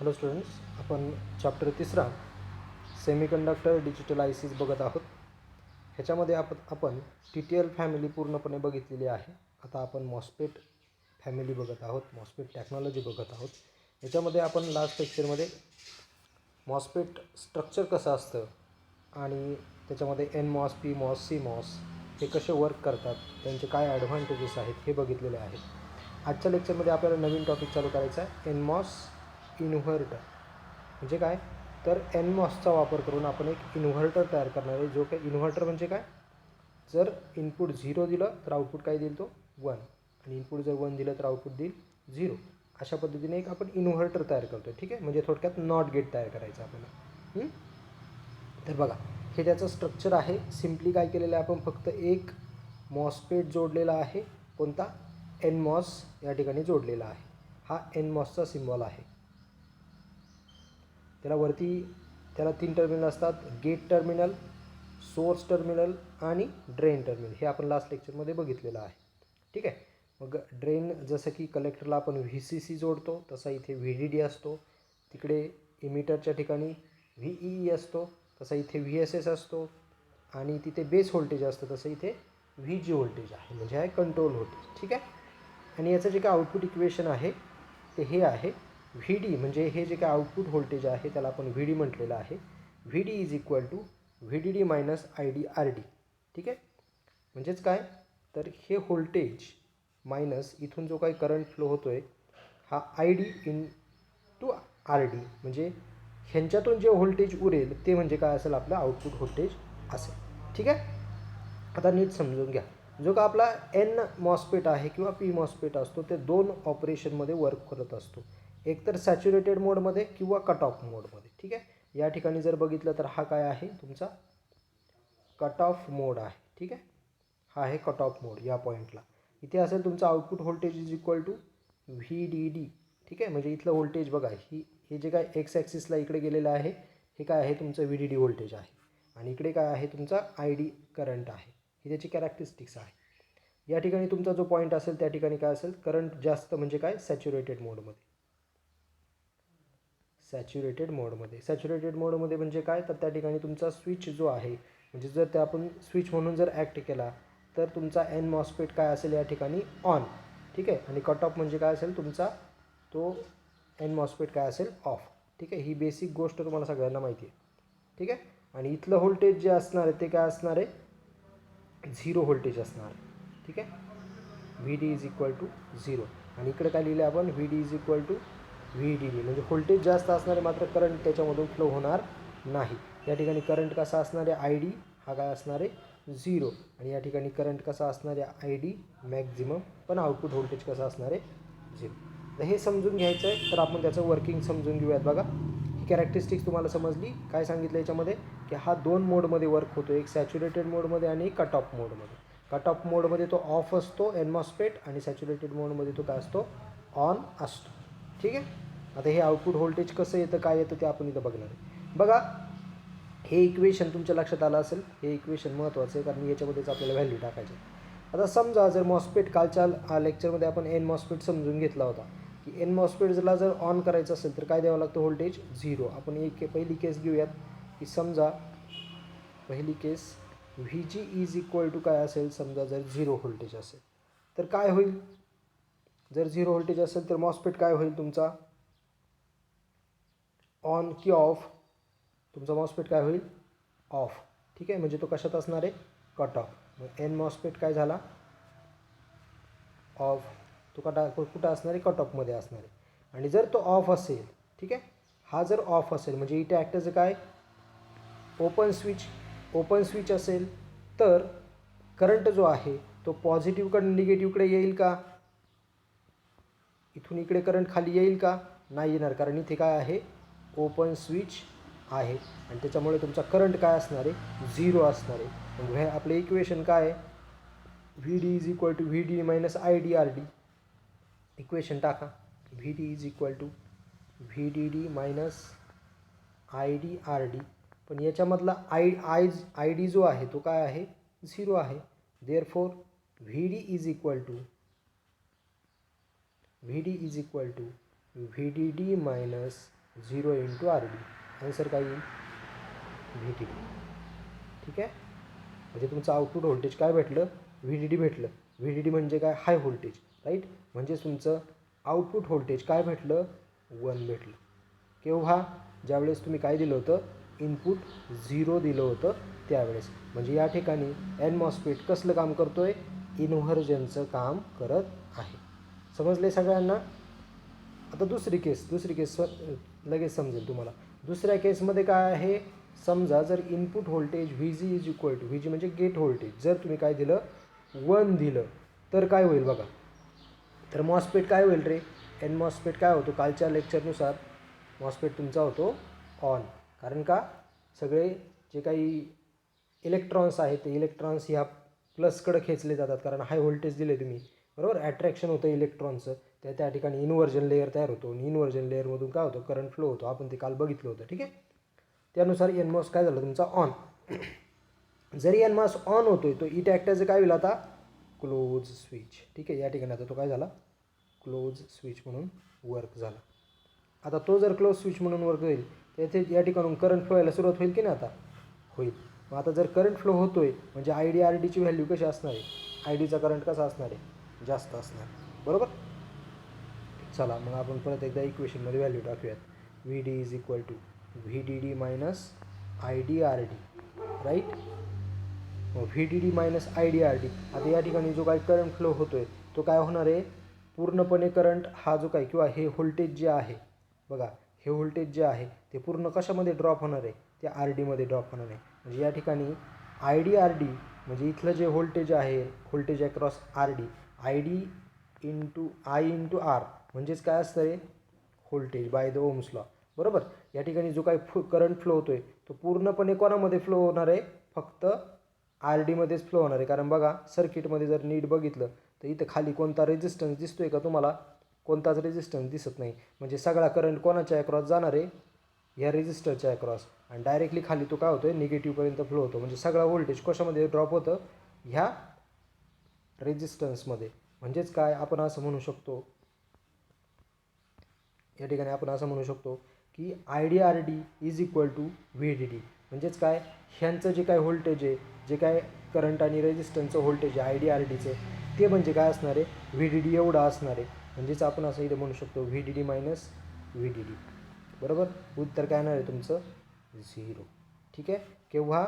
Hello students, आपण chapter 3 semiconductor digital ICs बघत आहोत. ह्याच्यामध्ये आपण TTL फॅमिली पूर्णपणे बघितलेली आहे. आता आपण मॉस्फेट फॅमिली बघत आहोत, मॉस्फेट टेक्नॉलॉजी बघत आहोत. ह्याच्यामध्ये आपण लास्ट लेक्चरमध्ये मॉस्फेट स्ट्रक्चर कसं असतं आणि त्याच्यामध्ये NMOS, PMOS, CMOS हे कसे वर्क करतात, त्यांचे काय ॲडव्हांटेजेस आहेत हे बघितलेले आहेत. आजच्या लेक्चरमध्ये आपल्याला नवीन टॉपिक चालू करायचा आहे, NMOS इन्व्हर्टर. म्हणजे काय तर NMOSचा वापर करून आपण एक इन्व्हर्टर तयार करणार आहे. जो काही इन्व्हर्टर म्हणजे काय, जर इनपुट 0 दिलं तर आउटपुट काय देईल, तो 1, आणि इनपुट जर 1 दिलं तर आउटपुट देईल 0. अशा पद्धतीने एक आपण इन्व्हर्टर तयार करतो. ठीक आहे, म्हणजे थोडक्यात नॉट गेट तयार करायचं आपल्याला. तर बघा, हे त्याचं स्ट्रक्चर आहे. सिम्पली काय केलेलं आहे, आपण फक्त एक मॉस्फेट जोडलेला आहे. कोणता, NMOS या ठिकाणी जोडलेला आहे. हा NMOSचा सिम्बॉल आहे. त्याला 3 टर्मिनल असतात, गेट टर्मिनल, सोर्स टर्मिनल आणि ड्रेन टर्मिनल. हे आपण लास्ट लेक्चरमध्ये बघितलेलं आहे. ठीक आहे, मग ड्रेन जसं की कलेक्टरला आपण VCC जोडतो, तसा इथे VDD असतो. तिकडे इमिटरच्या ठिकाणी VEE असतो, तसा इथे VSS असतो. आणि तिथे बेस व्होल्टेज असतं, तसं इथे VG व्होल्टेज आहे, म्हणजे आहे कंट्रोल व्होल्टेज. ठीक आहे, आणि याचं जे काय आउटपुट इक्वेशन आहे ते हे आहे VD, म्हणजे हे जे काय आउटपुट व्होल्टेज आहे त्याला आपण VD म्हटलेलं आहे. VD is equal to VDD minus IDRD. ठीक आहे, म्हणजेच काय तर हे व्होल्टेज मायनस इथून जो काही करंट फ्लो होतो आहे हा ID इन टू RD, म्हणजे ह्यांच्यातून जे व्होल्टेज उरेल ते म्हणजे काय असेल, आपलं आउटपुट व्होल्टेज असेल. ठीक आहे, आता नीट समजून घ्या. जो का आपला NMOSFET आहे किंवा PMOSFET असतो, ते 2 ऑपरेशनमध्ये वर्क करत असतो. एक तर सॅच्युरेटेड मोडमध्ये किंवा कट ऑफ मोडमध्ये. ठीक आहे, या ठिकाणी जर बघितलं तर हा काय आहे, तुमचा कट ऑफ मोड आहे. ठीक आहे, हा आहे कट ऑफ मोड. या पॉईंटला इथे असेल तुमचं output voltage is equal to VDD. ठीक आहे, म्हणजे इथलं व्होल्टेज बघा, हे जे काय एक्स ॲक्सिसला इकडे गेलेलं आहे हे काय आहे, तुमचं VDD व्होल्टेज आहे. आणि इकडे काय आहे, तुमचा ID करंट आहे. ही त्याची कॅरेक्टरिस्टिक्स आहे. या ठिकाणी तुमचा जो पॉईंट असेल त्या ठिकाणी काय असेल, करंट जास्त, म्हणजे काय, सॅच्युरेटेड मोडमध्ये. सॅच्युरेटेड मोडमध्ये म्हणजे काय, तर त्या ठिकाणी तुमचा स्विच जो आहे, म्हणजे जर ते आपण स्विच म्हणून जर ॲक्ट केला तर तुमचा NMOSFET काय असेल या ठिकाणी, ऑन. ठीक आहे, आणि कट ऑफ म्हणजे काय असेल, तुमचा तो NMOSFET काय असेल, ऑफ. ठीक आहे, ही बेसिक गोष्ट तुम्हाला सगळ्यांना माहिती आहे. ठीक आहे, आणि इथलं व्होल्टेज जे असणार आहे ते काय असणार आहे, 0 व्होल्टेज असणार. ठीक आहे, VD इज इक्वल टू 0. आणि इकडे काय लिहिलं आपण, VD is equal to VDD, म्हणजे व्होल्टेज जास्त असणार आहे मात्र करंट त्याच्यामधून फ्लो होणार नाही. या ठिकाणी करंट कसा असणार आहे, ID हा काय असणार आहे, 0. आणि या ठिकाणी करंट कसा असणार आहे, ID मॅक्झिमम, पण आउटपुट व्होल्टेज कसं असणार आहे, 0. तर हे समजून घ्यायचं आहे, तर आपण त्याचं वर्किंग समजून घेऊयात. बघा, ही कॅरेक्टरिस्टिक्स तुम्हाला समजली. काय सांगितलं याच्यामध्ये, की हा 2 मोडमध्ये वर्क होतो, एक सॅच्युरेटेड मोडमध्ये आणि एक कट ऑफ मोडमध्ये. कट ऑफ मोडमध्ये तो ऑफ असतो NMOSFET, आणि सॅच्युरेटेड मोडमध्ये तो काय असतो, ऑन असतो. ठीक आहे, आता हे आउटपुट व्होल्टेज कसं येतं, काय येतं ते आपण इथं बघणार आहे. बघा, हे इक्वेशन तुमच्या लक्षात आलं असेल. हे इक्वेशन महत्त्वाचं आहे, कारण याच्यामध्येच आपल्याला व्हॅल्यू टाकायची. आता समजा जर मॉस्फेट, कालच्या लेक्चरमध्ये आपण NMOSFET समजून घेतला होता, की NMOSFETला जर ऑन करायचं असेल तर काय द्यावं लागतं, व्होल्टेज 0. आपण पहिली केस घेऊयात, की समजा पहिली केस VG इज इक्वल टू काय असेल, समजा जर 0 व्होल्टेज असेल तर काय होईल, जर 0 व्होल्टेज असेल तर मॉस्फेट काय होईल तुमचा, ऑन की ऑफ, तुमचा मॉस्फेट काय होईल, ऑफ. ठीक आहे, म्हणजे तो कशात असणार आहे, कट ऑफ. मग NMOSFET काय झाला, ऑफ. तो कुठं असणार आहे, कट ऑफमध्ये असणार आहे. आणि जर तो ऑफ असेल, ठीक आहे, हा जर ऑफ असेल म्हणजे इथे ॲक्टचं काय, ओपन स्विच असेल तर करंट जो आहे तो पॉझिटिव्हकडून निगेटिव्हकडे येईल का, इथून इकडे करंट खाली येईल का, नाही येणार, कारण इथे काय आहे, ओपन स्विच आहे. आणि त्याच्यामुळे तुमचा करंट काय असणार आहे, 0 असणार आहे. मग हे आपलं इक्वेशन काय आहे, VD is equal to VD minus IDRD. Equation टाका, VD is equal to VDD minus IDRD. पण याच्यामधला ID जो आहे तो काय आहे, 0 आहे. Therefore VD is equal to VDD minus 0 into R D. Answer काय येईल? V T D. ठीक आहे, म्हणजे तुमचं आउटपुट व्होल्टेज काय भेटलं? व्ही डी डी भेटलं. व्ही डी डी म्हणजे काय? High voltage, right. म्हणजे तुमचं आउटपुट व्होल्टेज काय भेटलं? 1 भेटलं. केव्हा? ज्यावेळेस तुम्ही काय दिलं होतं? इनपुट 0 दिलं होतं त्यावेळेस. म्हणजे या ठिकाणी एन मॉस्फेट कसलं काम करतो आहे? इन्व्हर्जनचं काम करत आहे. समजले सगळ्यांना? आता दुसरी केस लगेच समजेल तुम्हाला. दुसऱ्या केसमध्ये काय आहे? समजा जर input voltage V G is equal to, V G म्हणजे गेट व्होल्टेज, जर तुम्ही काय दिलं? 1 दिलं तर काय होईल बघा. तर मॉस्फेट काय होईल रे? एन मॉस्फेट काय होतो? कालच्या लेक्चरनुसार मॉस्फेट तुमचा होतो ऑन. कारण का? सगळे जे काही इलेक्ट्रॉन्स आहेत ते इलेक्ट्रॉन्स ह्या प्लसकडे खेचले जातात, कारण हाय व्होल्टेज दिले तुम्ही, बरोबर. ॲट्रॅक्शन होतं इलेक्ट्रॉनचं, त्या ठिकाणी इन्व्हर्जन लेअर तयार होतो आणि इन्व्हर्जन लेअरमधून काय होतं? करंट फ्लो होतो. आपण ते काल बघितलं होतं. ठीक आहे, त्यानुसार एन मॉस काय झालं तुमचा? ऑन. जरी एन मॉस ऑन होतोय तो इट ॲक्टचं काय होईल आता? Close switch. ठीक आहे, या ठिकाणी आता तो काय झाला? क्लोज स्विच म्हणून वर्क झाला. आता तो जर क्लोज स्विच म्हणून वर्क होईल त्याचे या ठिकाणून करंट फ्लो व्हायला सुरुवात होईल की नाही? आता होईल. मग आता जर करंट फ्लो होतोय म्हणजे आय डी आर डीची व्हॅल्यू कशी असणार आहे? आय डीचा करंट कसा असणार आहे? जास्त असणार, बरोबर. चला मग आपण परत एकदा इक्वेशनमध्ये व्हॅल्यू टाकूयात. V D is equal to V D D minus I D R D, right. V D D minus I D R D. आता या ठिकाणी जो काही करंट फ्लो होतो आहे तो काय होणार आहे? पूर्णपणे करंट हा जो काही किंवा हे व्होल्टेज जे आहे बघा, हे व्होल्टेज जे आहे ते पूर्ण कशामध्ये ड्रॉप होणार आहे? ते आर डीमध्ये ड्रॉप होणार आहे. म्हणजे या ठिकाणी आय डी आर डी म्हणजे इथलं जे व्होल्टेज आहे, voltage across R D, I D into I into R म्हणजेच काय असतं रे? Voltage by the Ohm's law, बरोबर. या ठिकाणी जो काही करंट फ्लो होतो आहे तो पूर्णपणे कोणामध्ये फ्लो होणार आहे? फक्त आर डीमध्येच फ्लो होणार आहे. कारण बघा सर्किटमध्ये जर नीट बघितलं तर इथं खाली कोणता रेजिस्टन्स दिसतोय का तुम्हाला? कोणताच रेजिस्टन्स दिसत नाही. म्हणजे सगळा करंट कोणाच्या अक्रॉस जाणार आहे? ह्या रेजिस्टरच्या अक्रॉस. आणि डायरेक्टली खाली तो काय होतो आहे? निगेटिव्हपर्यंत फ्लो होतो. म्हणजे सगळा व्होल्टेज कशामध्ये ड्रॉप होतं? ह्या रेजिस्टन्समध्ये. म्हणजेच काय आपण असं म्हणू शकतो, या ठिकाणी आपण असं म्हणू शकतो की I D R D is equal to V D D. म्हणजेच काय? ह्यांचं जे काय व्होल्टेज आहे, जे काय करंट आणि रेजिस्टन्सचं व्होल्टेज आहे आय डी आर डीचं, ते म्हणजे काय असणार आहे? व्ही डी डी एवढं असणार आहे. म्हणजेच आपण असं इथे म्हणू शकतो V D D minus V D D, बरोबर. उत्तर काय येणार आहे तुमचं? 0. ठीक आहे. केव्हा?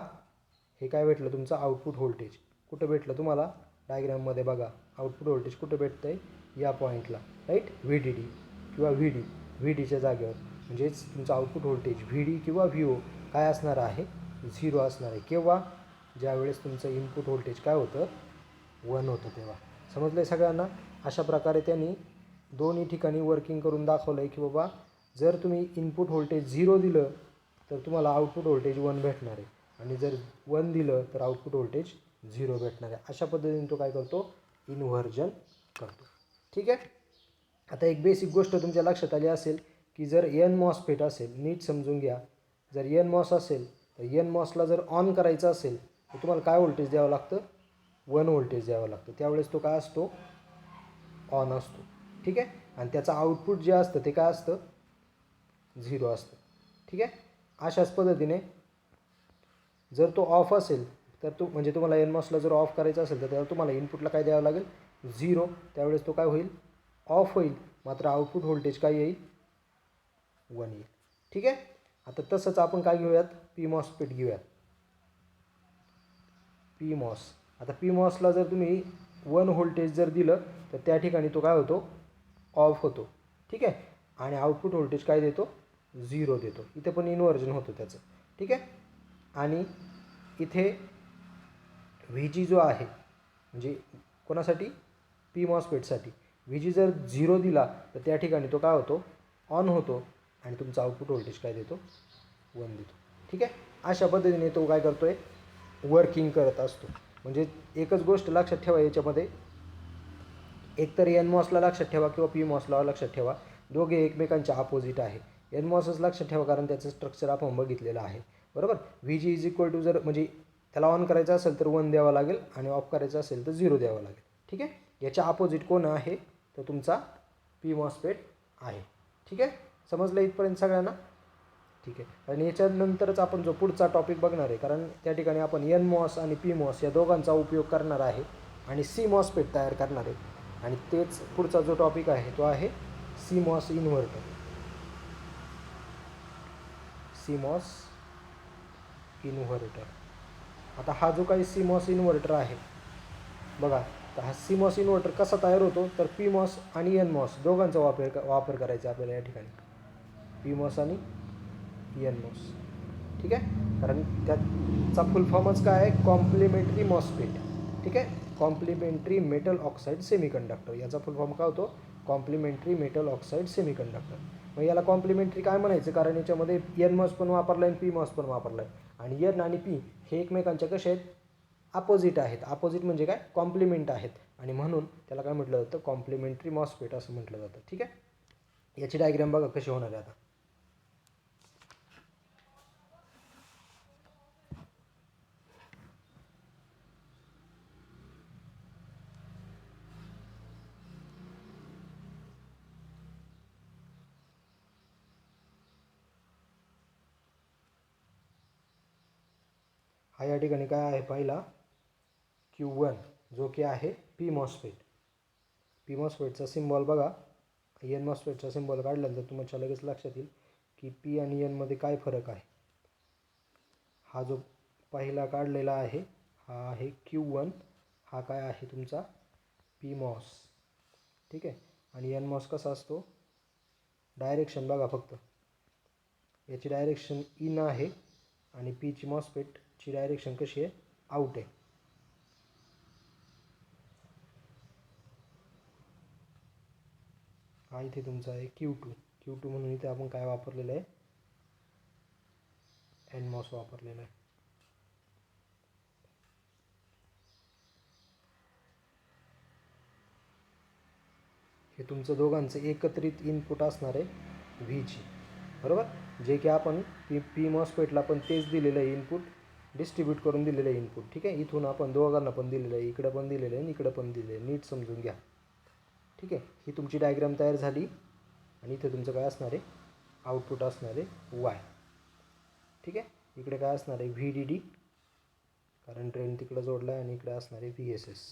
हे काय भेटलं तुमचं? Output voltage. कुठं भेटलं तुम्हाला? डायग्राममध्ये बघा, आउटपुट व्होल्टेज कुठं भेटतं आहे? या पॉईंटला, राईट. व्ही डी डी किंवा व्ही डी, व्ही डीच्या जागेवर. म्हणजेच तुमचं आउटपुट व्होल्टेज व्ही डी किंवा व्ही ओ काय असणार आहे? 0 असणार आहे. केव्हा? ज्यावेळेस तुमचं इनपुट व्होल्टेज काय होतं? 1 होतं तेव्हा. समजलं आहे सगळ्यांना? अशा प्रकारे त्यांनी दोन्ही ठिकाणी वर्किंग करून दाखवलं आहे की बाबा जर तुम्ही इनपुट व्होल्टेज 0 दिलं तर तुम्हाला आउटपुट व्होल्टेज 1 भेटणार आहे, आणि जर 1 दिलं तर आउटपुट व्होल्टेज 0 भेटणार आहे. अशा पद्धतीने तो काय करतो? इन्व्हर्जन करतो. ठीक आहे. आता एक बेसिक गोष्ट तुमच्या लक्षात आली असेल की जर एन मॉसफेट असेल, नीट समजून घ्या, जर एन मॉस असेल तर एन मॉसला जर ऑन करायचं असेल तर तुम्हाला काय व्होल्टेज द्यावं लागतं? 1 व्होल्टेज द्यावं लागतं. त्यावेळेस तो काय असतो? ऑन असतो. ठीक आहे. आणि त्याचं आउटपुट जे असतं ते काय असतं? 0 असतं. ठीक आहे. अशाच पद्धतीने जर तो ऑफ असेल तर तो म्हणजे तुम्हाला एन मॉसला जर ऑफ करायचं असेल तर त्याला तुम्हाला इनपुटला काय द्यावं लागेल? 0. त्यावेळेस तो काय होईल? ऑफ होईल. मात्र आउटपुट व्होल्टेज काय येईल? 1 येईल. ठीक आहे. आता तसंच आपण काय घेऊयात? पी मॉसफेट घेऊयात. P MOS. आता पी मॉसला जर तुम्ही 1 व्होल्टेज जर दिलं तर त्या ठिकाणी तो काय होतो? ऑफ होतो. ठीक आहे. आणि आउटपुट व्होल्टेज काय देतो? 0 देतो. इथे पण इन्व्हर्जन होतं त्याचं. ठीक आहे. आणि इथे व्ही जी जो आहे म्हणजे कोणासाठी? पी मॉसफेटसाठी. व्ही जी जर 0 दिला तर त्या ठिकाणी तो काय होतो? ऑन होतो. आणि तुमचा आउटपुट व्होल्टेज काय देतो? 1 देतो. ठीक आहे. अशा पद्धतीने तो काय करतो आहे? वर्किंग करत असतो. म्हणजे एकच गोष्ट लक्षात ठेवा याच्यामध्ये, एकतर एन मॉसला लक्षात ठेवा किंवा पी मॉसला लक्षात ठेवा, दोघे एकमेकांच्या अपोजिट आहे. एन मॉसच लक्षात ठेवा कारण त्याचं स्ट्रक्चर आपण बघितलेलं आहे, बरोबर. V G is equal to जर म्हणजे त्याला ऑन करायचं असेल तर 1 द्यावा लागेल आणि ऑफ करायचं असेल तर 0 द्यावा लागेल. ठीक आहे. याच्या अपोजिट कोण आहे? तर तुमचा पी मॉसफेट आहे. ठीक आहे. समजलं इथपर्यंत सगळ्यांना? ठीक आहे. आणि याच्यानंतरच आपण जो पुढचा टॉपिक बघणार आहे, कारण त्या ठिकाणी आपण एन मॉस आणि पी मॉस या दोघांचा उपयोग करणार आहे आणि सी मॉसफेट तयार करणार आहे. आणि तेच पुढचा जो टॉपिक आहे तो आहे C MOS inverter. C MOS inverter. आता हा जो काही सी मॉस इन्व्हर्टर आहे बघा, तर हा सी मॉस इन्व्हर्टर कसा तयार होतो, तर पी मॉस आणि एन मॉस दोघांचा वापर करायचा आपल्याला या ठिकाणी. पी मॉस आणि एन मॉस. ठीक आहे. कारण त्याचा फुल फॉर्मच काय आहे, कॉम्प्लिमेंटरी मॉसफेट. ठीक आहे. Complementary metal oxide semiconductor. याचा फुल फॉर्म काय होतो, कॉम्प्लिमेंटरी मेटल ऑक्साईड सेमीकंडक्टर. मग याला कॉम्प्लिमेंटरी काय म्हणायचं, कारण याच्यामध्ये एन मॉस पण वापरला आहे, पी मॉस पण वापरला आहे. आणि एन आणि पी हे एकमेकांच्या कसे आहेत, अपोजिट आहेत. अपोजिट म्हणजे काय, कॉम्प्लिमेंट आहेत. आणि म्हणून त्याला काय म्हटलं जातं, कॉम्प्लिमेंटरी मॉसफेट असं म्हटलं जातं. ठीक आहे. याची डायग्राम बघा कशी होणार आहे आता. हा या ठिकाणी काय आहे, पहिला Q1 जो की आहे पी मॉसफेट. पी मॉसफेटचा सिम्बॉल बघा. एन मॉसफेटचा सिम्बॉल काढल्यानंतर तुमच्या लगेच लक्षात येईल की पी आणि एनमध्ये काय फरक आहे. हा जो पहिला काढलेला आहे हा आहे Q1. हा काय आहे तुमचा पी मॉस. ठीक आहे. आणि एन मॉस कसा असतो, डायरेक्शन बघा फक्त, याची डायरेक्शन इन आहे आणि पीची मॉसफेटची डायरेक्शन कशी आहे, आउट आहे. हा इथे तुमचा आहे Q2 म्हणून इथे आपण काय वापरलेलं आहे, एन मॉस वापरलेला आहे. हे तुमचं दोघांचं एकत्रित इनपुट असणार आहे व्हीची, बरोबर. जे की आपण पी मॉसफेटला पण तेच दिलेलं आहे इनपुट, डिस्ट्रीब्यूट करून दिलेलं आहे इनपुट. ठीक आहे. इथून आपण दोघांना पण दिलेलं आहे, इकडं पण दिलेलं आहे आणि इकडं पण दिलेलं आहे. नीट समजून घ्या. ठीक आहे. ही तुमची डायग्राम तयार झाली आणि इथे तुमचं काय असणार आहे, आउटपुट असणार आहे वाय. ठीक आहे. इकडे काय असणार आहे, व्ही डी डी, कारण ड्रेन तिकडं जोडला आहे, आणि इकडे असणार आहे व्ही एस एस.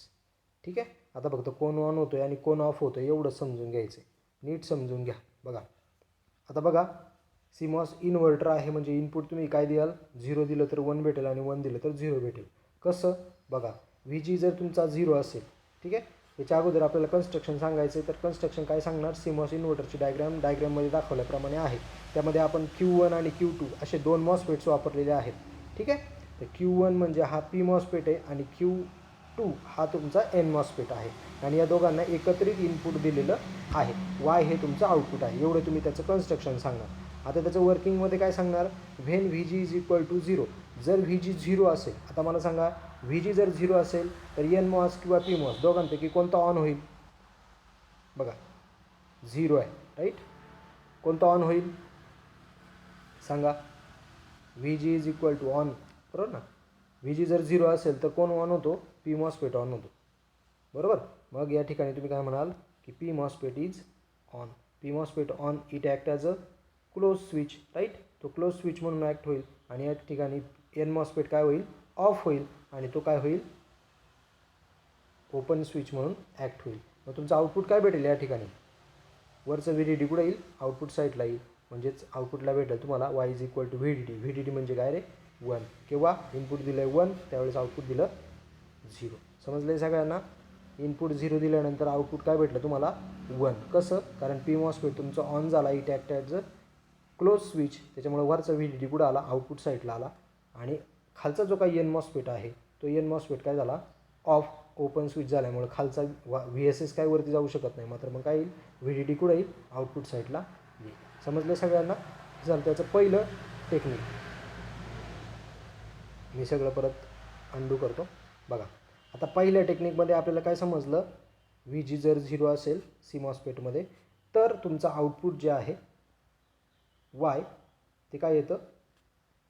ठीक आहे. आता फक्त कोण ऑन होतो आहे आणि कोण ऑफ होतो आहे एवढं समजून घ्यायचं आहे. नीट समजून घ्या. बघा आता बघा, सीमॉस इन्व्हर्टर आहे म्हणजे इनपुट तुम्ही काय द्याल, 0 दिलं तर 1 भेटेल आणि 1 दिलं तर 0 भेटेल. कसं बघा, व्ही जी जर तुमचा 0 असेल, ठीक आहे, याच्या अगोदर आपल्याला कन्स्ट्रक्शन सांगायचं आहे. तर कन्स्ट्रक्शन काय सांगणार, सीमॉस इन्व्हर्टरची डायग्राममध्ये दाखवल्याप्रमाणे आहे. त्यामध्ये आपण Q1 आणि Q2 असे 2 मॉसफेट्स वापरलेले आहेत. ठीक आहे. तर Q1 म्हणजे हा पी मॉसफेट आहे आणि Q2 हा तुमचा एन मॉसफेट आहे. आणि या दोघांना एकत्रित इनपुट दिलेलं आहे. वाय हे तुमचं आउटपुट आहे. एवढं तुम्ही त्याचं कन्स्ट्रक्शन सांगणार. आता त्याचं वर्किंगमध्ये काय सांगणार, when V G is equal to 0. जर व्ही जी 0 असेल, आता मला सांगा व्ही जी जर 0 असेल तर एन मॉस किंवा पी मॉस दोघांपैकी कोणता ऑन होईल. बघा 0 आहे, राईट. कोणता ऑन होईल सांगा, V G is equal to on, बरोबर ना. व्ही जी जर 0 असेल तर कोण ऑन होतो, पी मॉसफेट ऑन होतो, बरोबर. मग या ठिकाणी तुम्ही काय म्हणाल की P MOSFET is on. P MOSFET on, it act as a close switch, right. तो क्लोज स्विच म्हणून ॲक्ट होईल. आणि या ठिकाणी एन मॉसफेट काय होईल, ऑफ होईल आणि तो काय होईल, ओपन स्विच म्हणून ॲक्ट होईल. मग तुमचं आउटपुट काय भेटेल या ठिकाणी, वरचं व्ही डी डी कुठं येईल, आउटपुट साईडला येईल. म्हणजेच आउटपुटला भेटेल तुम्हाला Y is equal to V D D. V D D म्हणजे काय रे, 1. किंवा इनपुट दिलं आहे 1, त्यावेळेस आउटपुट दिलं 0. समजलं आहे सगळ्यांना. इनपुट 0 दिल्यानंतर आउटपुट काय भेटलं तुम्हाला, 1. कसं, कारण पी मॉसफेट तुमचं ऑन झाला, it act as a close switch. त्याच्यामुळे वरचा व्ही डी डी कुठं आला, आउटपुट साईडला आला. आणि खालचा जो काही एन मॉसफेट आहे तो एन मॉसफेट काय झाला, ऑफ, ओपन स्विच झाल्यामुळे खालचा व्ही एस एस काय वरती जाऊ शकत नाही. मात्र मग काय येईल, व्ही डी डी कुठं येईल, आउटपुट साईडला येईल. समजलं सगळ्यांना. झालं त्याचं पहिलं टेक्निक. मी सगळं परत अंडू करतो. बघा आता पहिल्या टेक्निकमध्ये आपल्याला काय समजलं, व्ही जी जर 0 असेल सी मॉसफेटमध्ये तर तुमचं आउटपुट जे आहे वाय ते काय येतं,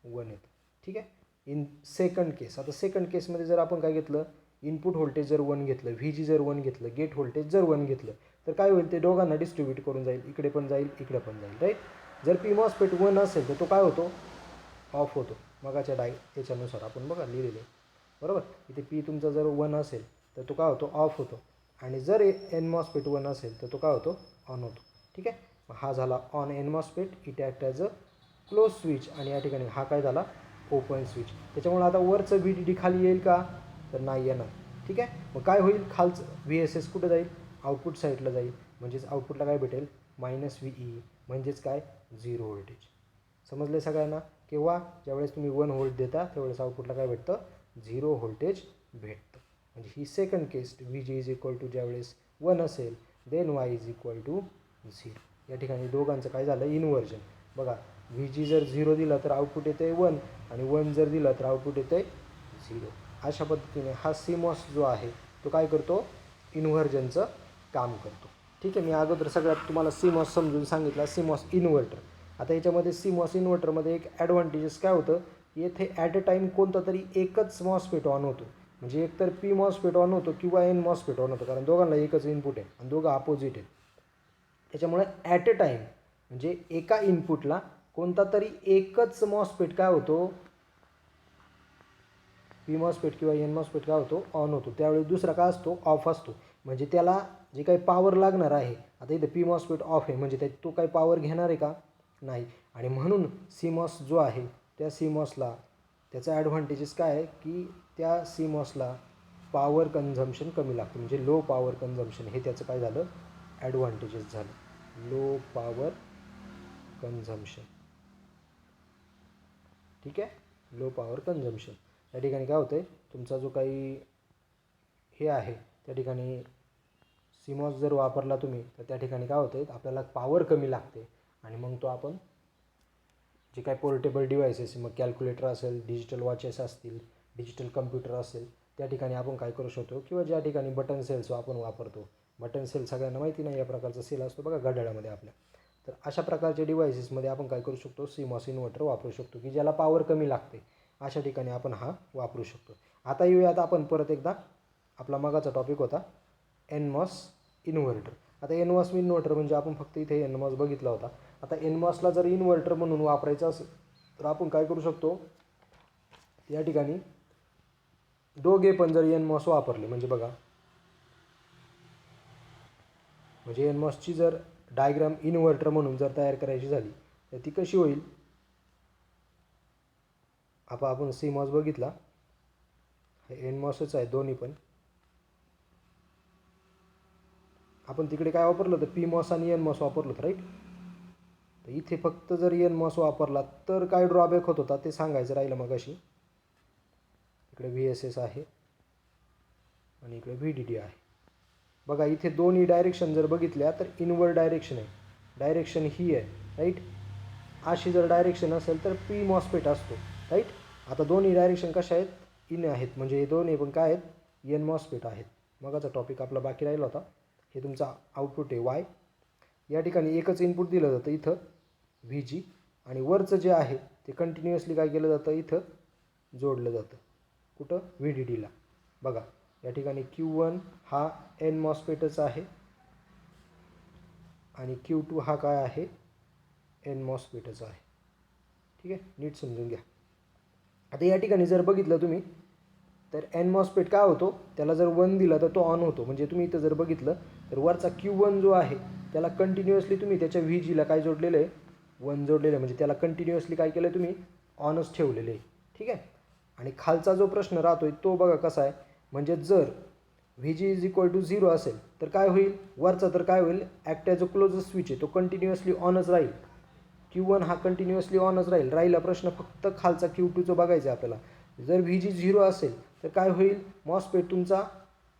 1 येतं. ठीक आहे. इन सेकंड केस, आता सेकंड केसमध्ये जर आपण काय घेतलं, इनपुट व्होल्टेज जर 1 घेतलं, व्ही जी जर 1 घेतलं, गेट व्होल्टेज जर 1 घेतलं, तर काय होईल, ते दोघांना डिस्ट्रीब्यूट करून जाईल. इकडे पण जाईल, इकडे पण जाईल, राईट. जर पी मॉस्फेट 1 असेल तर तो काय होतो, ऑफ होतो. मगाच्या याच्यानुसार आपण बघा लिहिलेले बरोबर. इथे पी तुमचा जर 1 असेल तर तो काय होतो, ऑफ होतो. आणि जर एन मॉस्फेट 1 असेल तर तो काय होतो, ऑन होतो. ठीक आहे. हा झाला on an MOSFET, it act as a close switch. आणि या ठिकाणी हा काय झाला, ओपन स्विच. त्याच्यामुळे आता वरचं VDD खाली येईल का, तर नाही येणार. ठीक आहे. मग काय होईल, खालचं VSS कुठं जाईल, आउटपुट साईडला जाईल. म्हणजेच आउटपुटला काय भेटेल, -VE, म्हणजेच काय, 0 व्होल्टेज. समजले सगळ्यांना. किंवा ज्यावेळेस तुम्ही 1 व्होल्ट देता त्यावेळेस आउटपुटला काय भेटतं, 0 व्होल्टेज भेटतं. म्हणजे ही second case, VG is equal to ज्यावेळेस 1 असेल then Y is equal to 0. या ठिकाणी दोघांचं काय झालं, इन्व्हर्जन. बघा, VG जर 0 दिला तर आउटपुट येते 1 आणि 1 जर दिला तर आउटपुट येते 0. अशा पद्धतीने हा CMOS जो आहे तो काय करतो, इन्व्हर्जनचं काम करतो. ठीक आहे. मी अगोदर सगळ्यात तुम्हाला CMOS समजून सांगितला, CMOS इन्व्हर्टर. आता याच्यामध्ये CMOS इन्व्हर्टरमध्ये एक ॲडव्हान्टेजेस काय होतं, येथे ॲट अ टाईम कोणता तरी एकच मॉस्फेट ऑन होतो. म्हणजे एकतर पी मॉस्फेट ऑन होतो किंवा एन मॉस्फेट ऑन होतो, कारण दोघांना एकच इनपुट आहे आणि दोघं अपोजिट आहेत. त्याच्यामुळे ॲट अ टाईम म्हणजे एका इनपुटला कोणता तरी एकच मॉस्फेट काय होतो, पी मॉस्फेट किंवा एन मॉस्फेट काय होतो, ऑन होतो. त्यावेळी दुसरा काय असतो, ऑफ असतो. म्हणजे त्याला जे काही पॉवर लागणार आहे, आता इथं पी मॉस्फेट ऑफ आहे म्हणजे तो काही पॉवर घेणार आहे का, नाही. आणि म्हणून CMOS जो आहे त्या CMOSला त्याचा ॲडव्हान्टेजेस काय आहे, की त्या CMOSला पॉवर कन्झम्पशन कमी लागतं. म्हणजे लो पॉवर कन्झम्पशन, हे त्याचं काय झालं, ॲडव्हान्टेजेस झालं. Low power consumption. ठीक आहे. Low power consumption. या ठिकाणी काय होतं आहे, तुमचा जो काही हे आहे त्या ठिकाणी CMOS जर वापरला तुम्ही तर त्या ठिकाणी काय होतं आहे, आपल्याला पॉवर कमी लागते. आणि मग तो आपण जे काही पोर्टेबल डिव्हायसेस, मग कॅल्क्युलेटर असेल, डिजिटल वॉचेस असतील, डिजिटल कम्प्युटर असेल, त्या ठिकाणी आपण काय करू शकतो, किंवा ज्या ठिकाणी बटन सेल्स आपण वापरतो. बटन सेल सगळ्यांना माहिती नाही, या प्रकारचा सेल असतो बघा घड्याळामध्ये आपल्या. तर अशा प्रकारच्या डिव्हायसेसमध्ये आपण काय करू शकतो, CMOS इन्व्हर्टर वापरू शकतो, की ज्याला पॉवर कमी लागते. अशा ठिकाणी आपण हा वापरू शकतो. आता येऊयात आपण परत एकदा, आपला मगाचा टॉपिक होता NMOS इन्व्हर्टर. आता NMOS इन्व्हर्टर म्हणजे आपण फक्त इथे NMOS बघितला होता. आता NMOSला जर इन्व्हर्टर म्हणून वापरायचं असेल तर आपण काय करू शकतो, या ठिकाणी दोघे पण जर NMOS वापरले, म्हणजे बघा, म्हणजे NMOSची जर डायग्राम इन्व्हर्टर म्हणून जर तयार करायची झाली तर ती कशी होईल, आपण CMOS बघितला, हे NMOSच आहे दोन्ही पण. आपण तिकडे काय वापरलं होतं, PMOS आणि NMOS वापरलं होतं, राईट. तर इथे फक्त जर NMOS वापरला तर काय ड्रॉबॅक होत होता ते सांगायचं राहिलं मगाशी. इकडे VSS आहे आणि इकडे VDD आहे. बघा, इथे दोन्ही डायरेक्शन जर बघितल्या तर इनवर्ड डायरेक्शन आहे, डायरेक्शन ही आहे, राईट. अशी जर डायरेक्शन असेल तर पी मॉस्फेट असतो, राईट. आता दोन्ही डायरेक्शन कशा आहेत, इन आहेत, म्हणजे हे दोन्ही पण काय आहेत, एन मॉस्फेट आहेत. मगाचा टॉपिक आपला बाकी राहिला होता. हे तुमचा आउटपुट आहे Y. या ठिकाणी एकच इनपुट दिलं जातं इथं VG, आणि वरचं जे आहे ते कंटिन्युअसली काय केलं जातं, इथं जोडलं जातं. कुठं, VDDला. बघा, या ठिकाणी Q1 हा एन मॉस्फेटच आहे आणि Q2 हा काय आहे, एन मॉस्फेटच आहे. ठीक आहे, नीट समजून घ्या. आता या ठिकाणी जर बघितलं तुम्ही तर एन मॉस्फेट काय होतो, त्याला जर 1 दिला तर तो ऑन होतो. म्हणजे तुम्ही इथं जर बघितलं तर वरचा Q1 जो आहे त्याला कंटिन्युअसली तुम्ही त्याच्या VGला काय जोडलेलं आहे, 1 जोडलेलं आहे. म्हणजे त्याला कंटिन्युअसली काय केलं तुम्ही, ऑनच ठेवलेलं आहे. ठीक आहे. आणि खालचा जो प्रश्न राहतो तो बघा कसा आहे, म्हणजे जर VG इज इक्वल टू 0 असेल तर काय होईल, वरचा तर काय होईल, act as a close switch आहे, तो कंटिन्युअसली ऑनच राहील. Q1 हा कंटिन्युअसली ऑनच राहिला प्रश्न फक्त खालचा Q2चं बघायचं आहे आपल्याला. जर VG 0 असेल तर काय होईल, मॉस्फेट तुमचा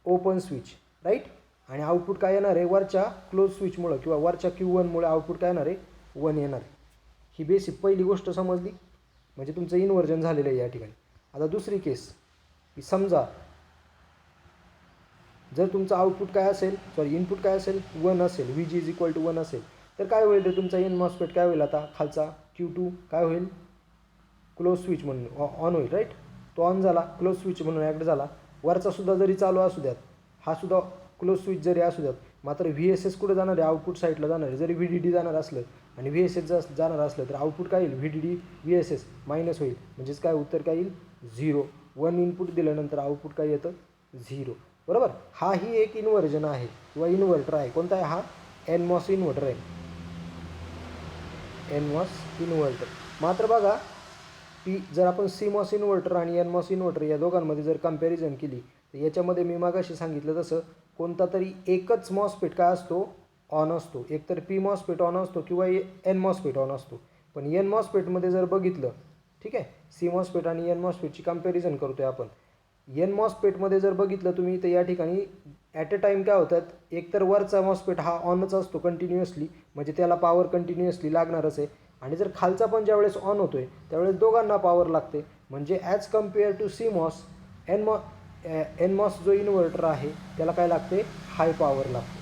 ओपन स्विच, राईट. आणि आउटपुट काय येणार आहे, वरच्या क्लोज स्विचमुळं किंवा वरच्या Q1मुळे आउटपुट काय येणार आहे, 1 येणार आहे. ही बेसिक पहिली गोष्ट समजली, म्हणजे तुमचं इन्व्हर्जन झालेलं आहे या ठिकाणी. आता दुसरी केस, की समजा जर तुमचं आउटपुट काय असेल, इनपुट काय असेल, 1 असेल, VG इज इक्वल टू 1 असेल तर काय होईल, तर तुमचा एन मॉस्फेट काय होईल, आता खालचा Q2 काय होईल, क्लोज स्विच म्हणून ऑन होईल, राईट. तो ऑन झाला, क्लोज स्विच म्हणून ॲक्ट झाला. वरचा सुद्धा जरी चालू असू द्यात, हा सुद्धा क्लोज स्विच जरी असू द्यात, मात्र VSS कुठे जाणार आहे, आउटपुट साईडला जाणार आहे. जरी VDD जाणार असलं आणि VSS जर जाणार असलं तर आउटपुट काय येईल, VDD VSS मायनस होईल, म्हणजेच काय उत्तर काय येईल 0. 1 इनपुट दिल्यानंतर आउटपुट काय येतं 0. बरोबर. हा ही एक इन्व्हर्जन आहे किंवा इन्व्हर्टर आहे. कोणता आहे हा, NMOS इन्व्हर्टर आहे, NMOS इन्व्हर्टर. मात्र बघा जर आपण CMOS इन्व्हर्टर आणि NMOS इन्व्हर्टर या दोघांमध्ये जर कंपॅरिझन केली तर याच्यामध्ये मी मागाशी सांगितलं तसं कोणता तरी एकच मॉसफेट काय असतो ऑन असतो, एकतर P मॉसफेट ऑन असतो किंवा N मॉसफेट ऑन असतो. पण N मॉसफेटमध्ये जर बघितलं, ठीक आहे, C मॉसफेट आणि N मॉसफेटची कंपॅरिझन करतोय आपण. N मॉसफेटमध्ये जर बघितलं तुम्ही तर या ठिकाणी ॲट अ टाईम काय होतात, एकतर वरचा मॉसफेट हा ऑनच असतो कंटिन्युअसली, म्हणजे त्याला पॉवर कंटिन्युअसली लागणारच आहे. आणि जर खालचा पण ज्यावेळेस ऑन होतो आहे त्यावेळेस दोघांना पॉवर लागते. म्हणजे as compare to CMOS, NMOS जो इन्व्हर्टर आहे त्याला काय लागते, हाय पॉवर लागते.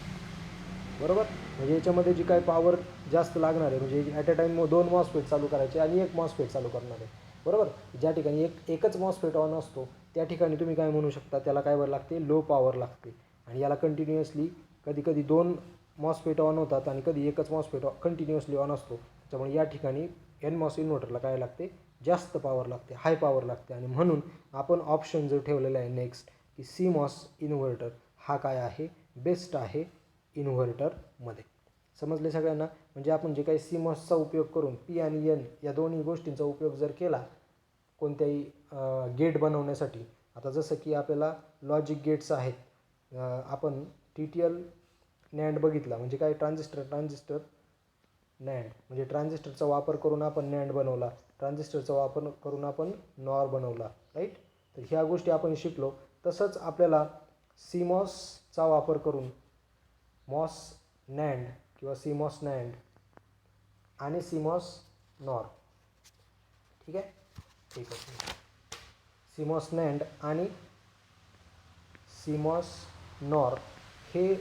बरोबर. म्हणजे याच्यामध्ये जी काय पॉवर जास्त लागणार आहे, म्हणजे ॲट अ टाईम 2 मॉसफेट चालू करायचे आणि 1 मॉसफेट चालू करणार आहे. बरोबर. ज्या ठिकाणी एकच मॉसफेट ऑन असतो त्या ठिकाणी तुम्ही काय म्हणू शकता, त्याला काय लागते, लो पॉवर लागते. आणि याला कंटिन्युअसली कधी कधी 2 मॉसफेट ऑन होतात आणि कधी एकच मॉसफेट कंटिन्युअसली ऑन असतो. त्यामुळे या ठिकाणी NMOS इन्व्हर्टरला काय लागते, जास्त पॉवर लागते, हाय पॉवर लागते. आणि म्हणून आपण ऑप्शन जो ठेवलेला आहे नेक्स्ट की CMOS इन्व्हर्टर हा काय आहे, बेस्ट आहे इन्व्हर्टरमध्ये. समजले सगळ्यांना. म्हणजे आपण जे काही CMOSचा उपयोग करून P आणि N या दोन्ही गोष्टींचा उपयोग जर केला कोणत्याही गेट बनवण्यासाठी, आता जसं की आपल्याला लॉजिक गेट्स आहेत, आपण TTL NAND बघितला, म्हणजे काय ट्रान्झिस्टर NAND, म्हणजे ट्रान्झिस्टरचा वापर करून आपण NAND बनवला, ट्रान्झिस्टरचा वापर करून आपण NOR बनवला, राईट. तर ह्या गोष्टी आपण शिकलो. तसंच आपल्याला CMOSचा वापर करून MOS NAND किंवा CMOS NAND आणि CMOS NOR, ठीक आहे, ठीक आहे, CMOS NAND आणि CMOS NOR हे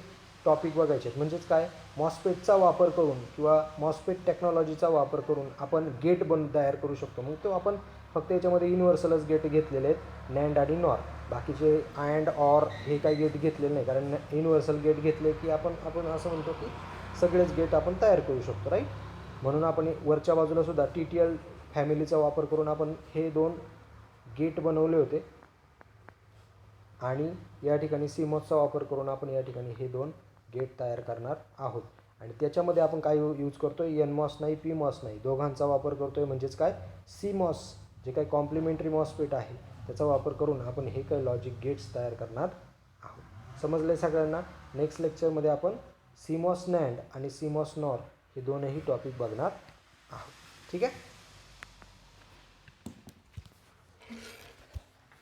टॉपिक बघायचे आहेत. म्हणजेच काय, मॉसफेटचा वापर करून किंवा मॉसफेट टेक्नॉलॉजीचा वापर करून आपण गेट तयार करू शकतो. मग तो आपण फक्त याच्यामध्ये युनिव्हर्सलच गेट घेतलेले आहेत, NAND आणि NOR. बाकीचे अँड ऑर हे काही गेट घेतलेले नाही, कारण युनिव्हर्सल गेट घेतले की आपण असं म्हणतो की सगळेच गेट आपण तयार करू शकतो, राईट. म्हणून आपण वरच्या बाजूला सुद्धा TTL फॅमिलीचा वापर करून आपण हे 2 गेट बनवले होते आणि या ठिकाणी CMOSचा वापर करून आपण या ठिकाणी हे 2 गेट तयार करणार आहोत. आणि त्याच्यामध्ये आपण काय यूज करतो आहे, NMOS नाही, PMOS नाही, दोघांचा वापर करतो आहे. म्हणजेच काय, CMOS जे काही कॉम्प्लिमेंटरी मॉसफेट आहे त्याचा वापर करून आपण हे काही लॉजिक गेट्स तयार करणार आहोत. समजले सगळ्यांना. नेक्स्ट लेक्चरमध्ये आपण CMOS NAND आणि CMOS NOR हे दोनही टॉपिक बघणार आहोत, ठीक आहे.